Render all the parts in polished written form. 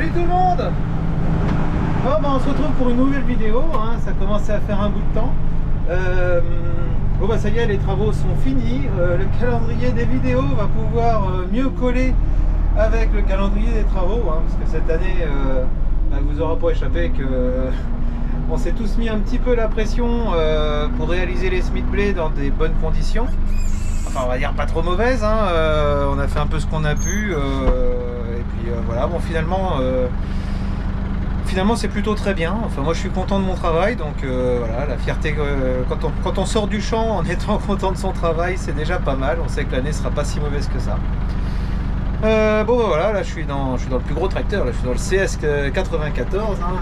Salut tout le monde. Bon, on se retrouve pour une nouvelle vidéo, hein. Ça commence à faire un bout de temps. Bon bah ça y est, les travaux sont finis. Le calendrier des vidéos va pouvoir mieux coller avec le calendrier des travaux, hein, parce que cette année, vous aura pas échappé que on s'est tous mis un petit peu la pression pour réaliser les Smith Blade dans des bonnes conditions. Enfin, on va dire pas trop mauvaises, hein. On a fait un peu ce qu'on a pu, et puis voilà. Bon, finalement c'est plutôt très bien. Enfin, moi je suis content de mon travail, donc voilà, la fierté, quand on sort du champ en étant content de son travail, c'est déjà pas mal. On sait que l'année sera pas si mauvaise que ça. Bon bah voilà, là je suis dans le plus gros tracteur, là je suis dans le CS 94, hein.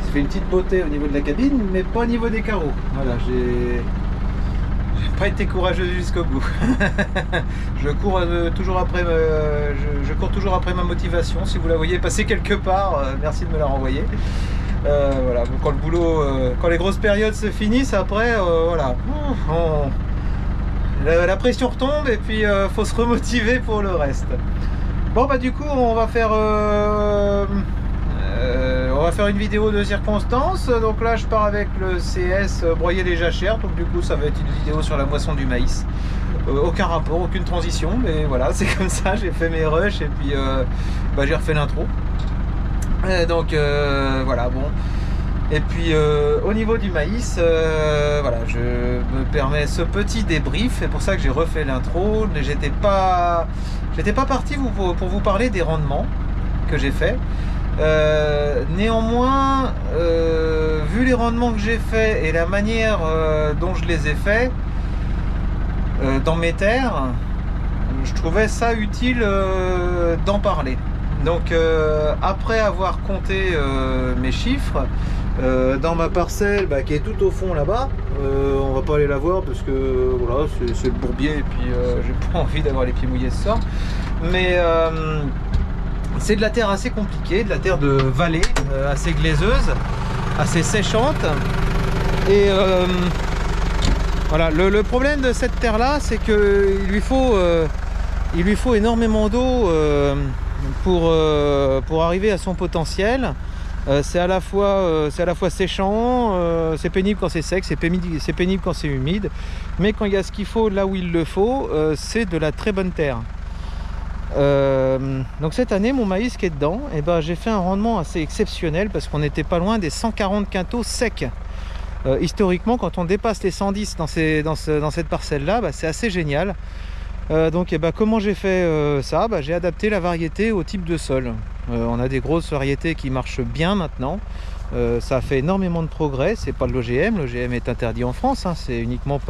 Il fait une petite beauté au niveau de la cabine, mais pas au niveau des carreaux. Voilà, j'ai pas été courageux jusqu'au bout. Je cours toujours après ma motivation. Si vous la voyez passer quelque part, merci de me la renvoyer. Voilà, quand le boulot, quand les grosses périodes se finissent, après voilà, la pression retombe et puis faut se remotiver pour le reste. Bon bah du coup on va faire une vidéo de circonstance. Donc là je pars avec le CS broyer les jachères, donc du coup ça va être une vidéo sur la moisson du maïs. Aucun rapport, aucune transition, mais voilà, c'est comme ça, j'ai fait mes rushs et puis j'ai refait l'intro. Donc voilà, bon. Et puis au niveau du maïs, voilà, je me permets ce petit débrief, c'est pour ça que j'ai refait l'intro. J'étais pas parti pour vous parler des rendements que j'ai fait. Néanmoins, vu les rendements que j'ai fait et la manière dont je les ai faits dans mes terres, je trouvais ça utile d'en parler. Donc après avoir compté mes chiffres, dans ma parcelle qui est tout au fond là-bas, on va pas aller la voir parce que voilà, c'est le bourbier et puis j'ai pas envie d'avoir les pieds mouillés ce soir, mais c'est de la terre assez compliquée, de la terre de vallée, assez glaiseuse, assez séchante. Et voilà, le problème de cette terre là, c'est qu'il lui faut énormément d'eau pour arriver à son potentiel. C'est à la fois séchant, c'est pénible quand c'est sec, c'est pénible quand c'est humide, mais quand il y a ce qu'il faut là où il le faut, c'est de la très bonne terre. Donc cette année mon maïs qui est dedans, j'ai fait un rendement assez exceptionnel parce qu'on n'était pas loin des 140 quintaux secs. Historiquement, quand on dépasse les 110 dans cette parcelle là, c'est assez génial. Donc comment j'ai fait ça, j'ai adapté la variété au type de sol. On a des grosses variétés qui marchent bien maintenant. Ça a fait énormément de progrès. C'est pas de l'OGM, l'OGM est interdit en France, hein. C'est uniquement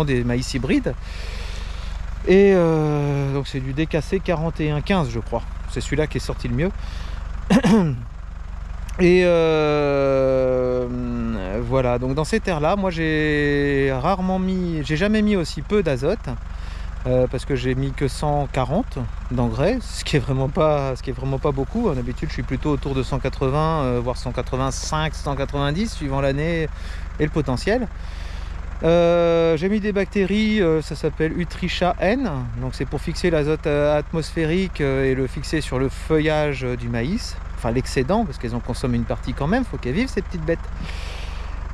des maïs hybrides. Et donc c'est du DKC 4115 je crois, c'est celui-là qui est sorti le mieux. Et voilà, donc dans ces terres là, moi j'ai jamais mis aussi peu d'azote, parce que j'ai mis que 140 d'engrais, ce qui est vraiment pas beaucoup. En habitude je suis plutôt autour de 180 voire 185, 190 suivant l'année et le potentiel. J'ai mis des bactéries, ça s'appelle Utrisha N, donc c'est pour fixer l'azote atmosphérique et le fixer sur le feuillage du maïs, enfin l'excédent, parce qu'elles en consomment une partie quand même, faut qu'elles vivent ces petites bêtes.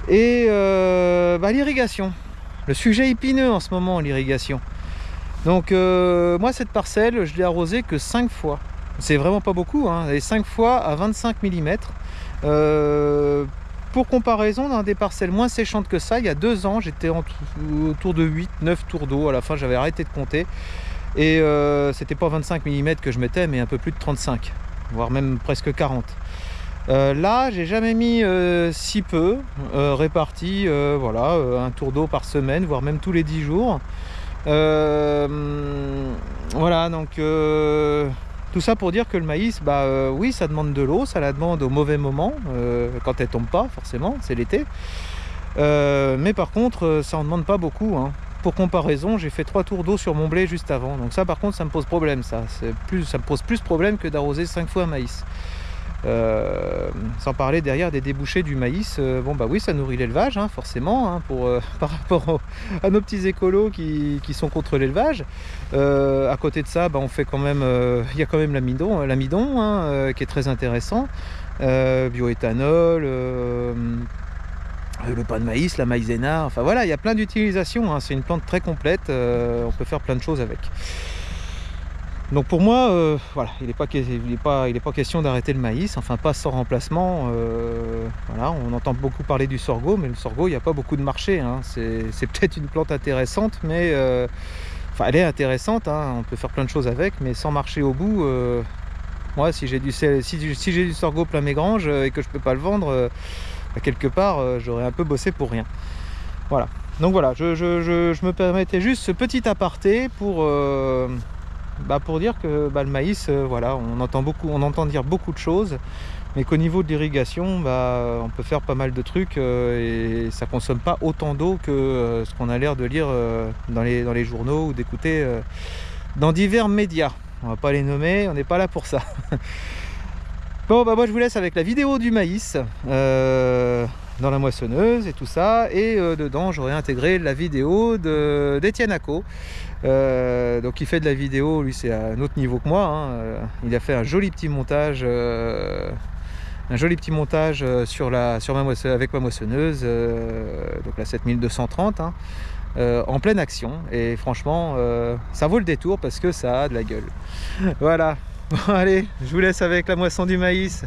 Et l'irrigation, le sujet épineux en ce moment, l'irrigation. Donc moi cette parcelle je l'ai arrosée que 5 fois, c'est vraiment pas beaucoup, hein, et 5 fois à 25 mm. Pour comparaison, dans des parcelles moins séchantes que ça, il y a 2 ans, j'étais autour de 8-9 tours d'eau. À la fin, j'avais arrêté de compter. Et c'était pas 25 mm que je mettais, mais un peu plus de 35, voire même presque 40. Là, j'ai jamais mis si peu, réparti, voilà, un tour d'eau par semaine, voire même tous les 10 jours. Voilà, donc tout ça pour dire que le maïs, oui, ça demande de l'eau, ça la demande au mauvais moment, quand elle tombe pas, forcément, c'est l'été. Mais par contre, ça en demande pas beaucoup, hein. Pour comparaison, j'ai fait 3 tours d'eau sur mon blé juste avant. Donc ça, par contre, ça me pose problème, ça. Ça me pose plus problème que d'arroser 5 fois un maïs. Sans parler derrière des débouchés du maïs. Bon bah oui, ça nourrit l'élevage, hein, forcément, hein, par rapport à nos petits écolos qui sont contre l'élevage. À côté de ça, bah, on fait quand même, il y a quand même l'amidon hein, qui est très intéressant. Bioéthanol, le pain de maïs, la maïzena, enfin voilà, il y a plein d'utilisations, hein. C'est une plante très complète, on peut faire plein de choses avec. Donc pour moi, voilà, il n'est pas question d'arrêter le maïs, enfin pas sans remplacement. Voilà, on entend beaucoup parler du sorgho, mais le sorgho, il n'y a pas beaucoup de marché, hein. C'est peut-être une plante intéressante, mais enfin elle est intéressante, hein, on peut faire plein de choses avec, mais sans marcher au bout. Moi, si j'ai du sorgho plein mes granges et que je peux pas le vendre, quelque part, j'aurais un peu bossé pour rien. Voilà. Donc voilà, je me permettais juste ce petit aparté pour dire que le maïs, voilà, on entend dire beaucoup de choses, mais qu'au niveau de l'irrigation, on peut faire pas mal de trucs et ça consomme pas autant d'eau que ce qu'on a l'air de lire dans les journaux ou d'écouter dans divers médias. On va pas les nommer, on n'est pas là pour ça. Bon, moi je vous laisse avec la vidéo du maïs dans la moissonneuse et tout ça, et dedans j'aurais intégré la vidéo d'Étienne Acco. Donc il fait de la vidéo, lui c'est à un autre niveau que moi, hein. Il a fait un joli petit montage avec ma moissonneuse, donc la 7230, hein, en pleine action, et franchement ça vaut le détour parce que ça a de la gueule. Voilà, bon, allez, je vous laisse avec la moisson du maïs.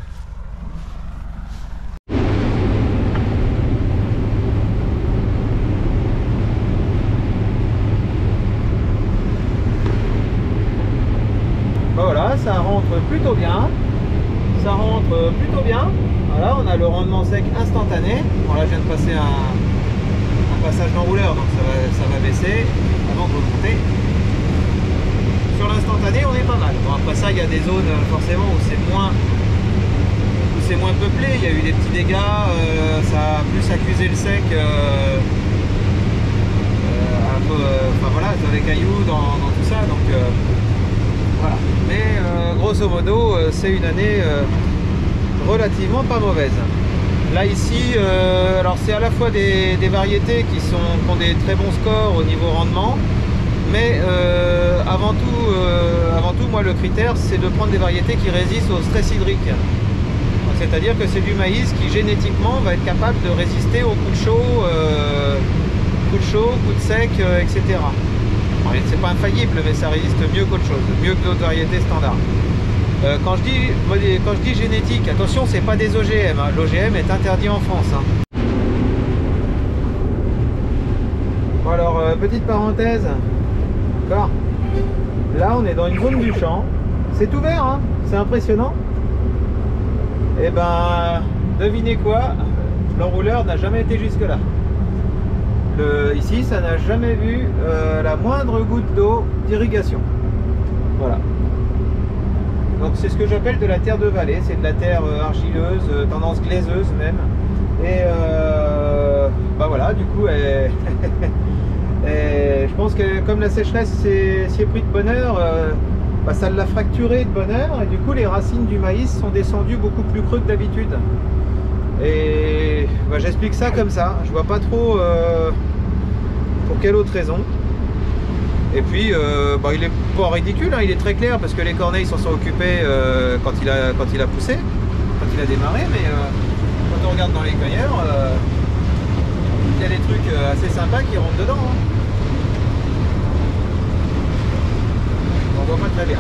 Voilà, ça rentre plutôt bien. Voilà, on a le rendement sec instantané. Bon, là, je viens de passer un passage d'enrouleur, donc ça va baisser avant de remonter. Sur l'instantané, on est pas mal. Bon, après ça, il y a des zones forcément où c'est moins peuplé. Il y a eu des petits dégâts, ça a plus accusé le sec. Un peu, enfin voilà, dans les cailloux, dans tout ça. Donc voilà, mais grosso modo c'est une année relativement pas mauvaise. Là ici, alors c'est à la fois des variétés qui ont des très bons scores au niveau rendement, mais avant tout moi le critère c'est de prendre des variétés qui résistent au stress hydrique. C'est-à-dire que c'est du maïs qui génétiquement va être capable de résister aux coups de chaud, coups de sec, etc. C'est pas infaillible, mais ça résiste mieux qu'autre chose, mieux que d'autres variétés standards. Quand je dis génétique, attention, c'est pas des OGM, hein. L'OGM est interdit en France, hein. Bon alors, petite parenthèse, d'accord. Là, on est dans une zone du champ, c'est ouvert, hein. C'est impressionnant. Et ben, devinez quoi, l'enrouleur n'a jamais été jusque là. Ici, ça n'a jamais vu la moindre goutte d'eau d'irrigation. Voilà. Donc c'est ce que j'appelle de la terre de vallée. C'est de la terre argileuse, tendance glaiseuse même. Et voilà, du coup, je pense que comme la sécheresse s'y est pris de bonheur, ça l'a fracturé de bonheur. Et du coup, les racines du maïs sont descendues beaucoup plus creux que d'habitude. Et j'explique ça comme ça, je vois pas trop pour quelle autre raison. Et puis il est pas ridicule, hein, il est très clair parce que les corneilles s'en sont occupées quand il a poussé, quand il a démarré, mais quand on regarde dans les cueilleurs, il y a des trucs assez sympas qui rentrent dedans, hein. On voit pas très bien.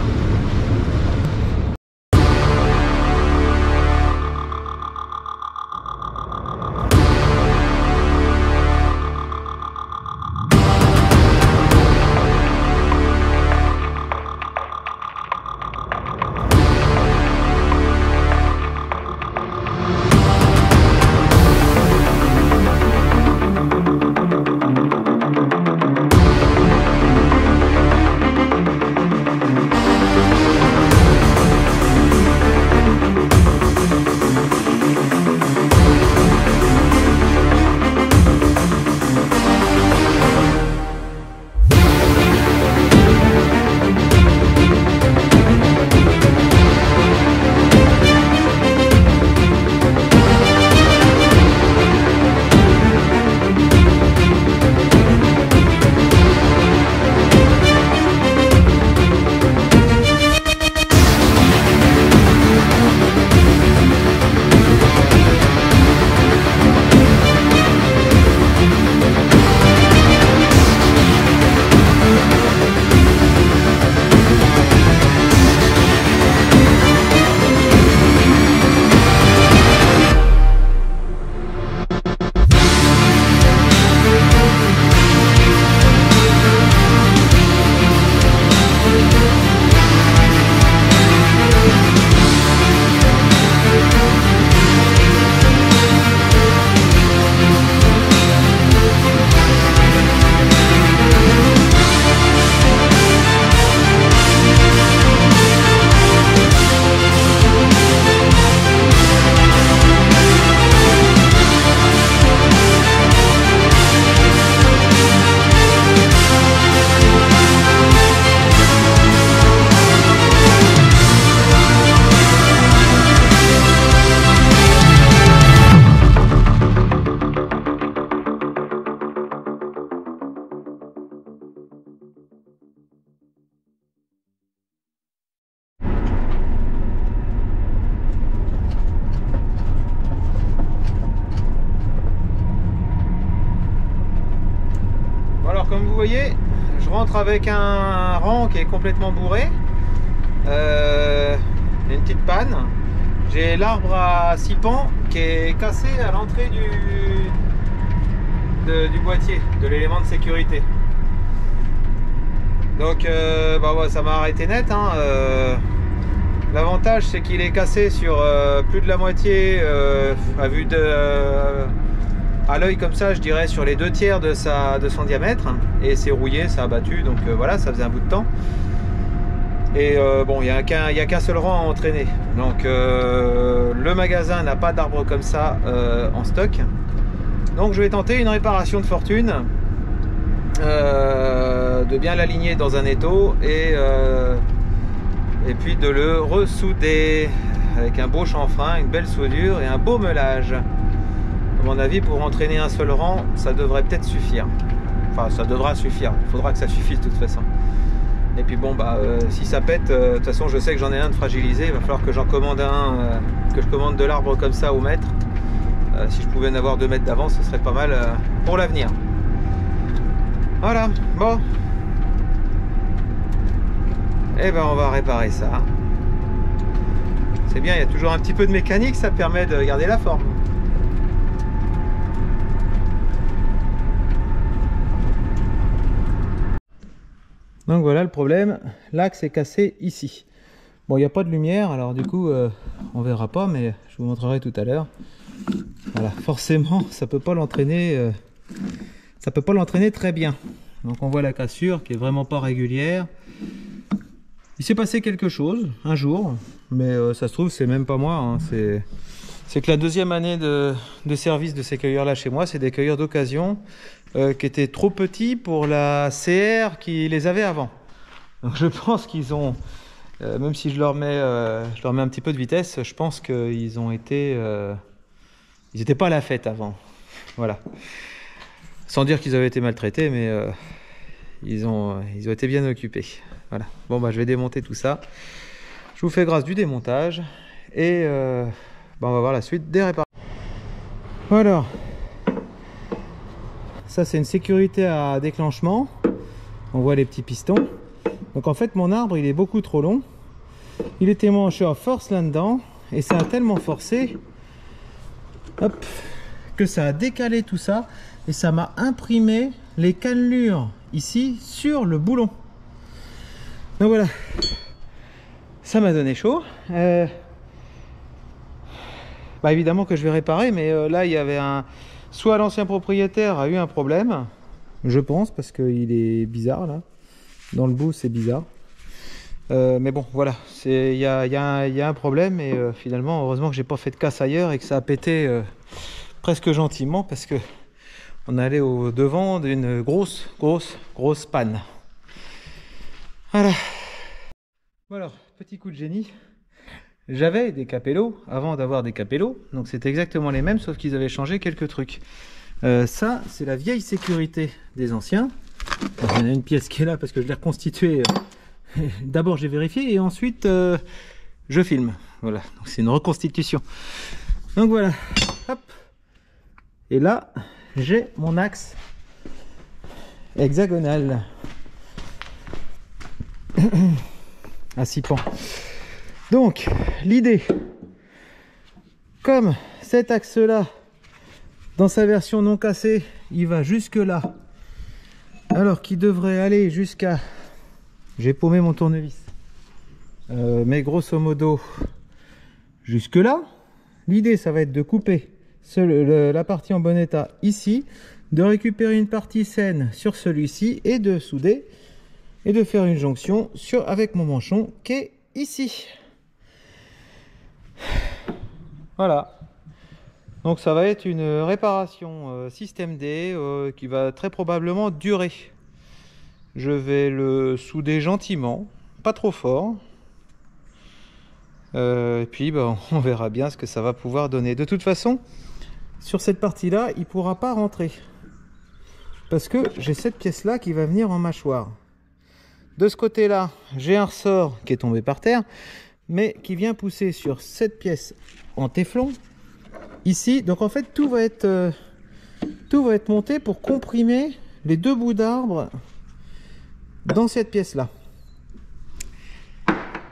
vous voyez, je rentre avec un rang qui est complètement bourré. Une petite panne. J'ai l'arbre à 6 pans qui est cassé à l'entrée du boîtier, de l'élément de sécurité. Donc bah ouais, ça m'a arrêté net, hein. L'avantage c'est qu'il est cassé sur plus de la moitié à vue à l'œil comme ça, je dirais sur les 2/3 de son diamètre, et c'est rouillé, ça a battu, donc voilà, ça faisait un bout de temps. Et bon, il n'y a qu'un seul rang à entraîner, donc le magasin n'a pas d'arbre comme ça en stock, donc je vais tenter une réparation de fortune, de bien l'aligner dans un étau et puis de le ressouder avec un beau chanfrein, une belle soudure et un beau meulage. À mon avis, pour entraîner un seul rang, ça devrait peut-être suffire. Enfin, ça devra suffire, il faudra que ça suffise de toute façon. Et puis bon, bah si ça pète, de toute façon je sais que j'en ai un de fragilisé, il va falloir que j'en commande un, que je commande de l'arbre comme ça au mètre. Si je pouvais en avoir 2 mètres d'avance, ce serait pas mal pour l'avenir. Voilà, bon. Et ben on va réparer ça. C'est bien, il y a toujours un petit peu de mécanique, ça permet de garder la forme. Donc voilà le problème, l'axe est cassé ici. Bon, il n'y a pas de lumière, alors du coup on verra pas, mais je vous montrerai tout à l'heure. Voilà, forcément ça peut pas l'entraîner très bien. Donc on voit la cassure qui est vraiment pas régulière. Il s'est passé quelque chose un jour, mais ça se trouve c'est même pas moi, hein. C'est que la deuxième année de service de ces cueilleurs là chez moi, c'est des cueilleurs d'occasion qui étaient trop petits pour la CR qui les avait avant. Donc je pense qu'ils ont, même si je leur mets un petit peu de vitesse, je pense qu'ils ont été, ils n'étaient pas à la fête avant. Voilà. Sans dire qu'ils avaient été maltraités, mais ils ont été bien occupés. Voilà. Bon bah je vais démonter tout ça. Je vous fais grâce du démontage et bah, on va voir la suite des réparations. Alors, ça c'est une sécurité à déclenchement. On voit les petits pistons. Donc en fait mon arbre il est beaucoup trop long. Il était manché à force là-dedans et ça a tellement forcé, hop, que ça a décalé tout ça et ça m'a imprimé les cannelures ici sur le boulon. Donc voilà, ça m'a donné chaud. Bah évidemment que je vais réparer, mais là il y avait soit l'ancien propriétaire a eu un problème, je pense, parce qu'il est bizarre là, dans le bout c'est bizarre. Mais bon voilà, il y a un problème et finalement heureusement que j'ai pas fait de casse ailleurs et que ça a pété presque gentiment, parce que on allait au devant d'une grosse panne. Voilà. Bon alors, petit coup de génie. J'avais des capellos avant d'avoir des capellos, donc c'est exactement les mêmes, sauf qu'ils avaient changé quelques trucs. Ça, c'est la vieille sécurité des anciens. Alors, il y en a une pièce qui est là parce que je l'ai reconstituée. D'abord, j'ai vérifié et ensuite, je filme. Voilà, donc c'est une reconstitution. Donc voilà, hop. Et là, j'ai mon axe hexagonal à 6 pans. Donc l'idée, comme cet axe là dans sa version non cassée il va jusque là, alors qu'il devrait aller jusqu'à, j'ai paumé mon tournevis, mais grosso modo jusque là, l'idée ça va être de couper la partie en bon état ici, de récupérer une partie saine sur celui-ci et de souder et de faire une jonction avec mon manchon qui est ici. Voilà, donc ça va être une réparation système D qui va très probablement durer. Je vais le souder gentiment, pas trop fort, et puis bah, on verra bien ce que ça va pouvoir donner. De toute façon, sur cette partie là il pourra pas rentrer parce que j'ai cette pièce là qui va venir en mâchoire. De ce côté là j'ai un ressort qui est tombé par terre, mais qui vient pousser sur cette pièce en téflon ici. Donc en fait tout va être monté pour comprimer les deux bouts d'arbre dans cette pièce-là.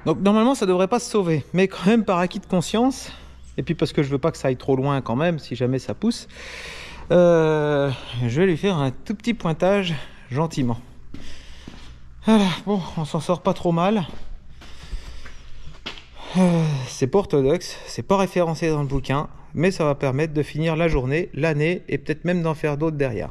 Donc normalement ça devrait pas se sauver, mais quand même par acquis de conscience, et puis parce que je veux pas que ça aille trop loin quand même, si jamais ça pousse, je vais lui faire un tout petit pointage gentiment. Voilà, bon, on s'en sort pas trop mal. C'est pas orthodoxe, c'est pas référencé dans le bouquin, mais ça va permettre de finir la journée, l'année, et peut-être même d'en faire d'autres derrière.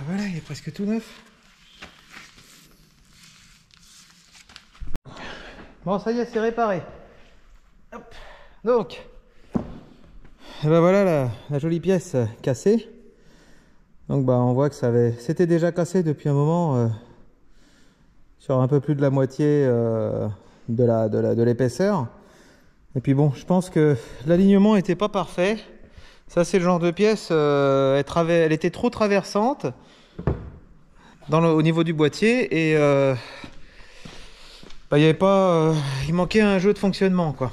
Voilà, il est presque tout neuf. Bon, ça y est, c'est réparé. Hop. Donc, et ben voilà la jolie pièce cassée. Donc bah on voit que c'était déjà cassé depuis un moment, sur un peu plus de la moitié de l'épaisseur. Et puis bon, je pense que l'alignement n'était pas parfait. Ça c'est le genre de pièce, elle était trop traversante au niveau du boîtier, et bah, il manquait un jeu de fonctionnement quoi.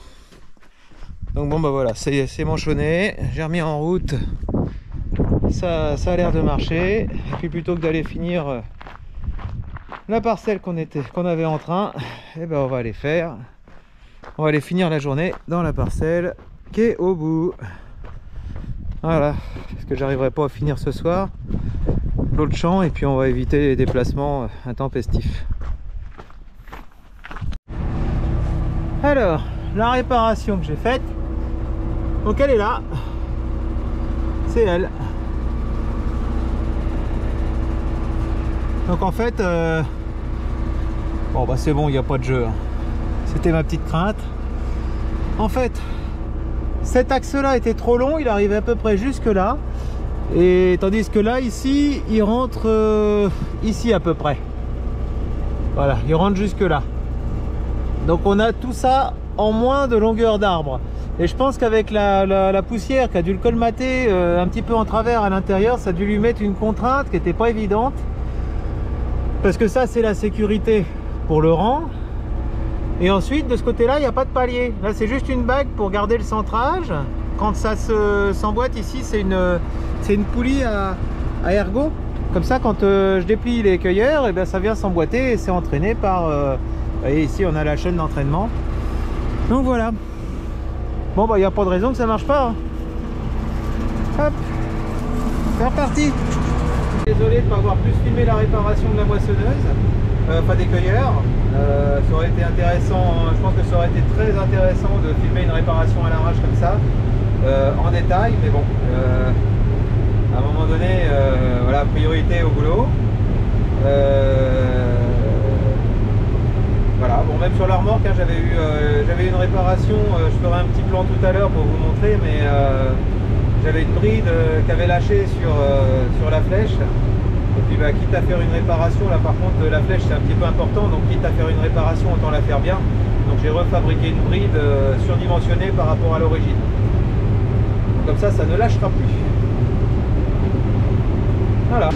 Donc bon bah voilà, c'est manchonné, j'ai remis en route, ça a l'air de marcher. Et puis plutôt que d'aller finir la parcelle qu'on avait en train, et ben on va aller finir la journée dans la parcelle qui est au bout. Voilà, parce que j'arriverai pas à finir ce soir l'autre champ, et puis on va éviter les déplacements intempestifs. Alors, la réparation que j'ai faite, donc elle est là, c'est elle. Donc en fait, bon bah c'est bon, il n'y a pas de jeu, hein. C'était ma petite crainte. En fait, cet axe-là était trop long, il arrivait à peu près jusque là. Et tandis que là, ici, il rentre ici à peu près. Voilà, il rentre jusque là. Donc on a tout ça en moins de longueur d'arbre. Et je pense qu'avec la poussière qui a dû le colmater un petit peu en travers à l'intérieur, ça a dû lui mettre une contrainte qui n'était pas évidente. Parce que ça, c'est la sécurité pour le rang. Et ensuite, de ce côté-là, il n'y a pas de palier. Là, c'est juste une bague pour garder le centrage. Quand ça s'emboîte ici, c'est une poulie à ergot. Comme ça, quand je déplie les cueilleurs, et bien, ça vient s'emboîter et c'est entraîné par... vous voyez, ici, on a la chaîne d'entraînement. Donc voilà. Bon, bah, il n'y a pas de raison que ça marche pas, hein. Hop, c'est reparti. Désolé de ne pas avoir plus filmé la réparation de la moissonneuse, enfin des cueilleurs. Ça aurait été intéressant, je pense que ça aurait été très intéressant de filmer une réparation à l'arrache comme ça, en détail, mais bon, à un moment donné, voilà, priorité au boulot. Voilà, bon, même sur la remorque, hein, j'avais eu une réparation, je ferai un petit plan tout à l'heure pour vous montrer, mais j'avais une bride qui avait lâché sur la flèche. Et puis bah, quitte à faire une réparation, là par contre la flèche c'est un petit peu important, donc quitte à faire une réparation, autant la faire bien. Donc j'ai refabriqué une bride surdimensionnée par rapport à l'origine. Comme ça ne lâchera plus. Voilà.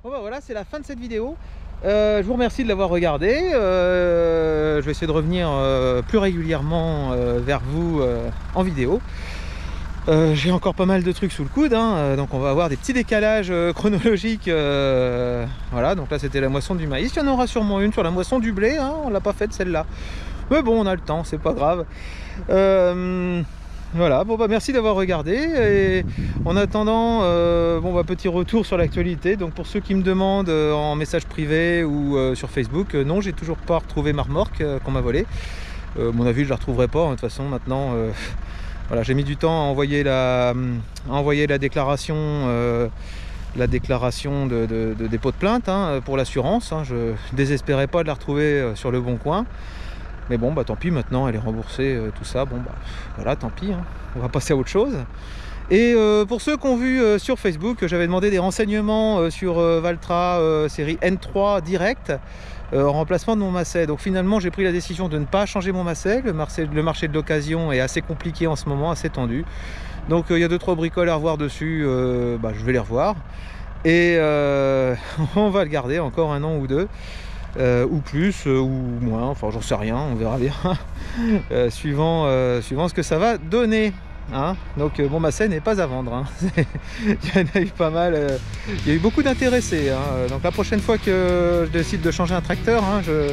Bon bah voilà, c'est la fin de cette vidéo. Je vous remercie de l'avoir regardé. Je vais essayer de revenir plus régulièrement vers vous en vidéo. J'ai encore pas mal de trucs sous le coude, hein, donc on va avoir des petits décalages chronologiques. Voilà, donc là c'était la moisson du maïs. Il y en aura sûrement une sur la moisson du blé, hein, on l'a pas faite celle-là. Mais bon, on a le temps, c'est pas grave. Voilà, bon bah merci d'avoir regardé. Et en attendant, bon bah petit retour sur l'actualité. Donc pour ceux qui me demandent en message privé ou sur Facebook, non, j'ai toujours pas retrouvé ma remorque qu'on m'a volée. À mon avis, je la retrouverai pas. De toute façon, maintenant. Voilà, j'ai mis du temps à envoyer la déclaration, de dépôt de plainte hein, pour l'assurance. Hein. Je désespérais pas de la retrouver sur le bon coin. Mais bon, bah tant pis, maintenant elle est remboursée, tout ça. Bon, bah voilà, tant pis. Hein. On va passer à autre chose. Et pour ceux qui ont vu sur Facebook, j'avais demandé des renseignements sur Valtra série N3 Direct. En remplacement de mon Macet. Donc finalement j'ai pris la décision de ne pas changer mon Macet. Le marché de l'occasion est assez compliqué en ce moment, assez tendu. Donc il y a 2-3 bricoles à revoir dessus, bah, je vais les revoir. Et on va le garder encore 1 an ou 2. Ou plus, ou moins, enfin j'en sais rien, on verra bien. suivant ce que ça va donner. Hein, donc mon Macet n'est pas à vendre. Hein. Il y en a eu pas mal. Il y a eu beaucoup d'intéressés. Hein. Donc la prochaine fois que je décide de changer un tracteur, hein, je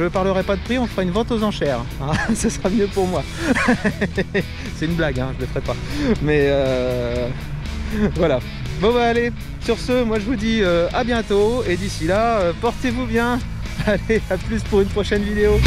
ne parlerai pas de prix, on fera une vente aux enchères. Hein. Ce sera mieux pour moi. C'est une blague, hein, je ne le ferai pas. Mais voilà. Bon bah allez, sur ce, moi je vous dis à bientôt. Et d'ici là, portez-vous bien. Allez, à plus pour une prochaine vidéo.